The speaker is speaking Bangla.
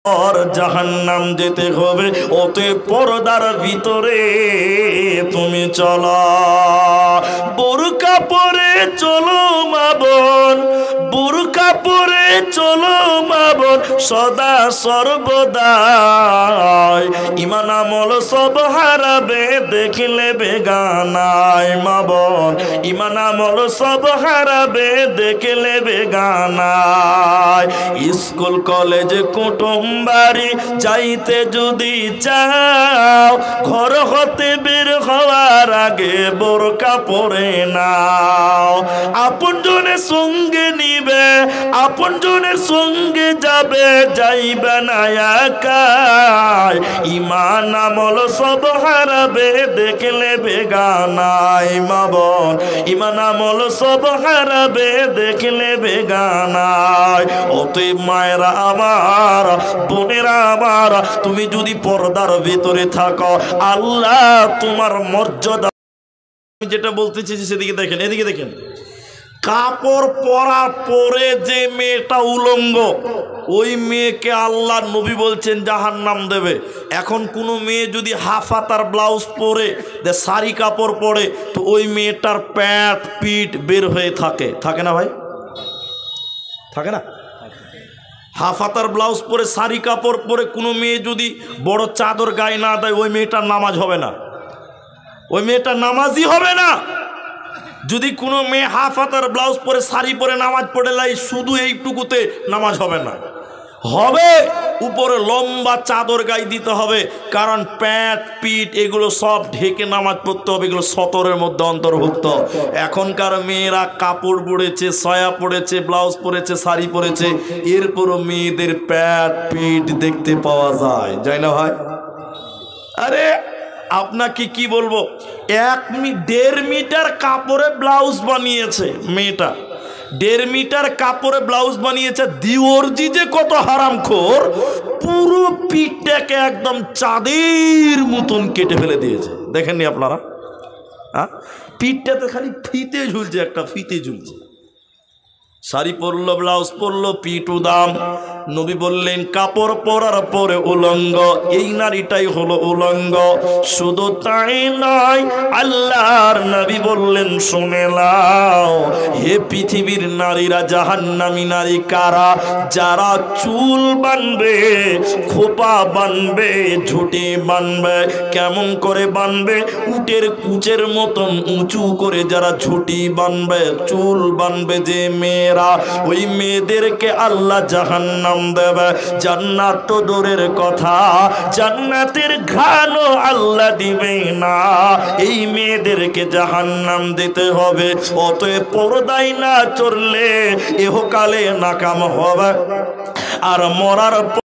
और জাহান্নাম যেতে হবে অতএব পর্দার ভিতরে তুমি চলো বোরকা পরে চলো মা বোন বোরকা পরে চলো মা বোন সদা সর্বদা ঈমান আমল সব হারাবে দেখলে বেগানায় মা বোন ঈমান আমল সব হারাবে দেখলে বেগানায় স্কুল কলেজ কুটুম বাড়ি যাইতে যদি চাও ঘর হতে বের হওয়ার আগে বোরকা পরে নাও আপনজনের সঙ্গে নিবে আপনজনের সঙ্গে যাবে যাইবে না একা ঈমান আমল সব হারাবে দেখলে বেগানায় মা বোন ঈমান আমল সব হারাবে দেখলে বেগানায় অতএব মায়েরা আমার বোনেরা আমার তুমি যদি পর্দার ভিতরে থাকো আল্লাহ তোমার মর্যাদা আমি যেটা বলতে চেয়েছি সেদিকে দেখেন এদিকে দেখেন কাপড় পরার পরে যে মেয়েটা উলঙ্গ ওই মেয়েকে আল্লাহ নবী বলছেন জাহান্নাম দেবে এখন কোনো মেয়ে যদি হাফ হাতার ব্লাউজ পরে শাড়ি কাপড় পরে তো ওই মেয়েটার প্যাট পিঠ বের হয়ে থাকে না ভাই থাকে না হাফ হাতার ব্লাউজ পরে শাড়ি কাপড় পরে কোনো মেয়ে যদি বড় চাদর গায়ে না দেয় ওই মেয়েটার নামাজ হবে না ওই মেয়েটার নামাজই হবে না যদি কোনো মেয়ে হাফ হাতার ব্লাউজ পরে শাড়ি পরে নামাজ পড়ে লাই শুধু এইটুকুতে নামাজ হবে না হবে উপরে লম্বা চাদর গায়ে দিতে হবে কারণ প্যাট পিঠ এগুলো সব ঢেকে নামাজ পড়তে হবে এগুলো সতরের মধ্যে অন্তর্ভুক্ত এখনকার মেয়েরা কাপড় পরেছে সয়া পরেছে ব্লাউজ পরেছে শাড়ি পরেছে এরপরও মেয়েদের প্যাট পিঠ দেখতে পাওয়া যায় না ভাই আরে আপনাকে কি বলবো 1.5 মিটার কাপড়ে ব্লাউজ বানিয়েছে মেয়েটা 1.5 মিটার কাপড়ে ব্লাউজ বানিয়েছে দিওরজি যে কত হারামখোর পুরো পিঠটাকে একদম চাঁদের মতন কেটে ফেলে দিয়েছে দেখেননি আপনারা হ্যাঁ পিঠটাতে খালি ফিতে ঝুলছে একটা ফিতে ঝুলছে শাড়ি পরলো ব্লাউজ পরলো পিঠ উদাম নবী বললেন কাপড় পরার পরে উলঙ্গ এই নারীটাই হলো উলঙ্গ শুধু তাই নয় আল্লাহর নবী বললেন শুনে নাও হে পৃথিবীর নারীরা জাহান্নামী নারী কারা যারা চুল বানবে খোপা বানবে ঝুঁটি বানবে কেমন করে বানবে উটের কুচের মতন উঁচু করে যারা ঝুঁটি বানবে চুল বানবে যে মেয়ে ওই মেয়েদেরকে আল্লাহ জাহান্নাম দেবে জান্নাত তো দূরের কথা জান্নাতের ঘ্রাণও আল্লাহ দিবে না এই মেয়েদেরকে জাহান্নাম দিতে হবে অতএব পর্দায় না চললে ইহকালে নাকাম হবে আর মরার